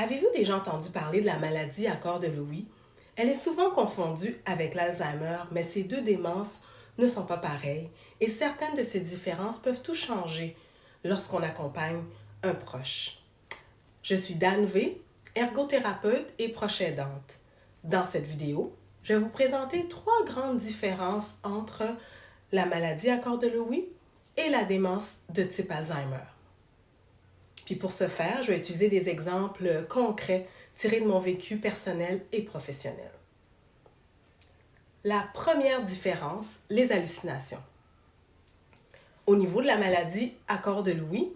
Avez-vous déjà entendu parler de la maladie à corps de Lewy? Elle est souvent confondue avec l'Alzheimer, mais ces deux démences ne sont pas pareilles et certaines de ces différences peuvent tout changer lorsqu'on accompagne un proche. Je suis Dane V, ergothérapeute et proche aidante. Dans cette vidéo, je vais vous présenter trois grandes différences entre la maladie à corps de Lewy et la démence de type Alzheimer. Puis pour ce faire, je vais utiliser des exemples concrets tirés de mon vécu personnel et professionnel. La première différence, les hallucinations. Au niveau de la maladie à corps de Lewy,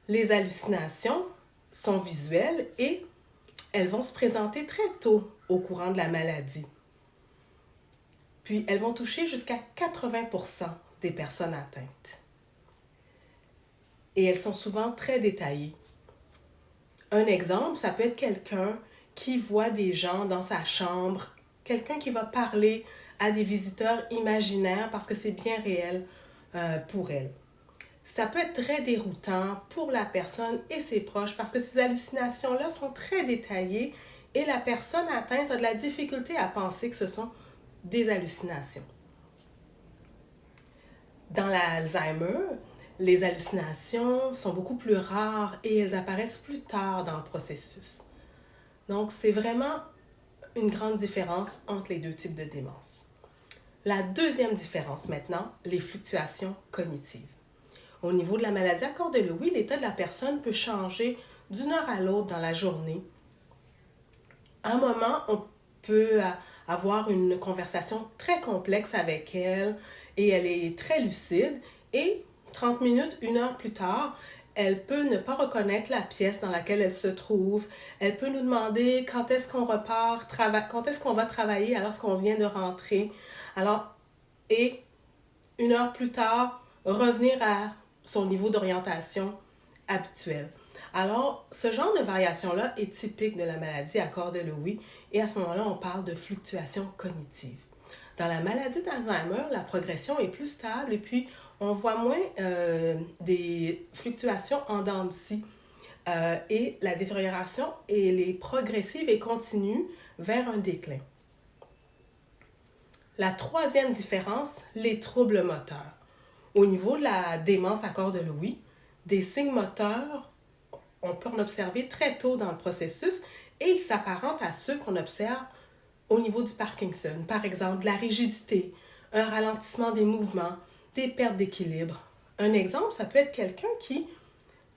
les hallucinations sont visuelles et elles vont se présenter très tôt au courant de la maladie. Puis elles vont toucher jusqu'à 80% des personnes atteintes. Et elles sont souvent très détaillées. Un exemple, ça peut être quelqu'un qui voit des gens dans sa chambre, quelqu'un qui va parler à des visiteurs imaginaires parce que c'est bien réel pour elle. Ça peut être très déroutant pour la personne et ses proches parce que ces hallucinations-là sont très détaillées et la personne atteinte a de la difficulté à penser que ce sont des hallucinations. Dans l'Alzheimer, les hallucinations sont beaucoup plus rares et elles apparaissent plus tard dans le processus. Donc, c'est vraiment une grande différence entre les deux types de démence. La deuxième différence maintenant, les fluctuations cognitives. Au niveau de la maladie à corps de Lewy, l'état de la personne peut changer d'une heure à l'autre dans la journée. À un moment, on peut avoir une conversation très complexe avec elle et elle est très lucide et 30 minutes, une heure plus tard, elle peut ne pas reconnaître la pièce dans laquelle elle se trouve. Elle peut nous demander quand est-ce qu'on repart, quand est-ce qu'on va travailler alors qu'on vient de rentrer. Et une heure plus tard, revenir à son niveau d'orientation habituel. Alors, ce genre de variation-là est typique de la maladie à corps de Lewy et à ce moment-là, on parle de fluctuations cognitives. Dans la maladie d'Alzheimer, la progression est plus stable et puis on voit moins des fluctuations en dents de scie. Et la détérioration elle est progressive et continue vers un déclin. La troisième différence, les troubles moteurs. Au niveau de la démence à corps de Lewy, des signes moteurs, on peut en observer très tôt dans le processus et ils s'apparentent à ceux qu'on observe au niveau du Parkinson. Par exemple, la rigidité, un ralentissement des mouvements, des pertes d'équilibre. Un exemple, ça peut être quelqu'un qui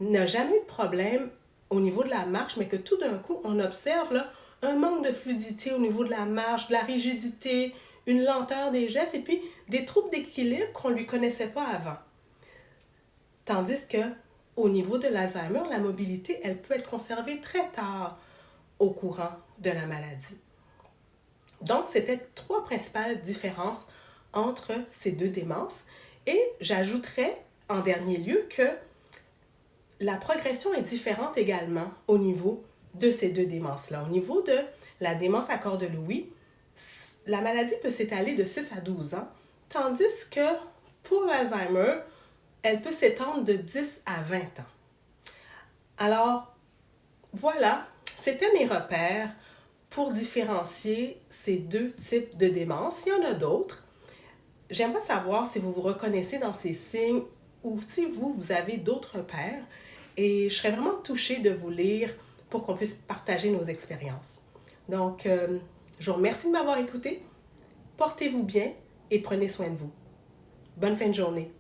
n'a jamais eu de problème au niveau de la marche, mais que tout d'un coup, on observe là, un manque de fluidité au niveau de la marche, de la rigidité, une lenteur des gestes et puis des troubles d'équilibre qu'on ne lui connaissait pas avant. Tandis que au niveau de l'Alzheimer, la mobilité, elle peut être conservée très tard au courant de la maladie. Donc, c'était trois principales différences entre ces deux démences. Et j'ajouterais en dernier lieu que la progression est différente également au niveau de ces deux démences-là. Au niveau de la démence à corps de Lewy, la maladie peut s'étaler de 6 à 12 ans, tandis que pour l'Alzheimer, elle peut s'étendre de 10 à 20 ans. Alors, voilà, c'était mes repères pour différencier ces deux types de démence. Il y en a d'autres. J'aimerais savoir si vous vous reconnaissez dans ces signes ou si vous avez d'autres repères. Et je serais vraiment touchée de vous lire pour qu'on puisse partager nos expériences. Donc, je vous remercie de m'avoir écouté. Portez-vous bien et prenez soin de vous. Bonne fin de journée.